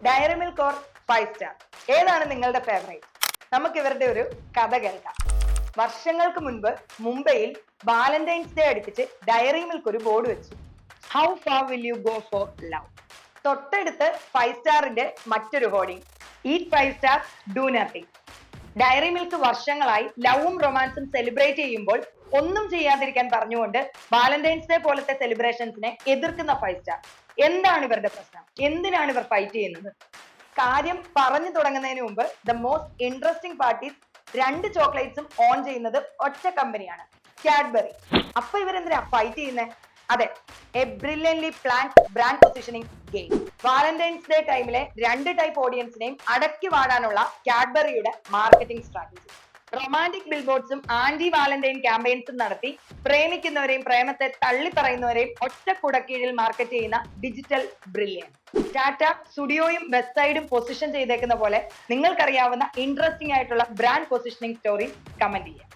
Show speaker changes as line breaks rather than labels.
Diary milk or 5 star, ഏതാണ് നിങ്ങളുടെ favourite? നമുക്ക് ഇവരുടെ ഒരു കഥ കേൾക്കാം. വർഷങ്ങൾക്ക് മുൻപ് മുംബൈയിൽ വാലന്റൈൻസ് ഡേ അടുപ്പിച്ച് ഡയറി മിൽക്ക് ഒരു ബോർഡ് വെച്ചു. How far will you go for love? തൊട്ടടുത്ത് 5 സ്റ്റാറിന്റെ മറ്റൊരു hoarding, eat 5 star, do nothing. Dairy Milk വർഷങ്ങളായി ലവും റൊമാൻസും സെലിബ്രേറ്റ് ചെയ്യുമ്പോൾ ഒന്നും ചെയ്യാതിരിക്കാൻ പറഞ്ഞുകൊണ്ട് വാലന്റൈൻസ് ഡേ പോലത്തെ സെലിബ്രേഷൻസിനെ എതിർക്കുന്ന 5 സ്റ്റാർ. എന്താണ് ഇവരുടെ പ്രശ്നം? എന്തിനാണ് ഇവർ ഫൈറ്റ് ചെയ്യുന്നത്? കാര്യം പറഞ്ഞു തുടങ്ങുന്നതിന് മുമ്പ് ദ മോസ്റ്റ് ഇൻട്രസ്റ്റിംഗ് പാർട്ടീസ് 2 ചോക്ലേറ്റ്സും ഓൺ ചെയ്യുന്നത് ഒറ്റ കമ്പനിയാണ്, കാഡ്ബറി. അപ്പൊ ഇവരെന്തിനാ ഫൈറ്റ് ചെയ്യുന്നത്? അതെ, a brilliantly planned brand positioning game. Valentine's Day ടൈമിലെ 2 ടൈപ്പ് ഓഡിയൻസിനെയും അടക്കി വാടാനുള്ള കാഡ്ബറിയുടെ മാർക്കറ്റിംഗ് സ്ട്രാറ്റജി. റൊമാൻറ്റിക് ബിൽബോർഡ്സും ആന്റി വാലന്റൈൻ ക്യാമ്പയിൻസും നടത്തി പ്രേമിക്കുന്നവരെയും പ്രേമത്തെ തള്ളിപ്പറയുന്നവരെയും ഒറ്റ കുടക്കീഴിൽ മാർക്കറ്റ് ചെയ്യുന്ന ഡിജിറ്റൽ ബ്രില്യൻ. ടാറ്റ സ്റ്റുഡിയോയും വെബ് സൈഡും പൊസിഷൻ ചെയ്തേക്കുന്ന പോലെ നിങ്ങൾക്കറിയാവുന്ന ഇൻട്രസ്റ്റിംഗ് ആയിട്ടുള്ള ബ്രാൻഡ് പൊസിഷനിങ് സ്റ്റോറി കമന്റ് ചെയ്യാം.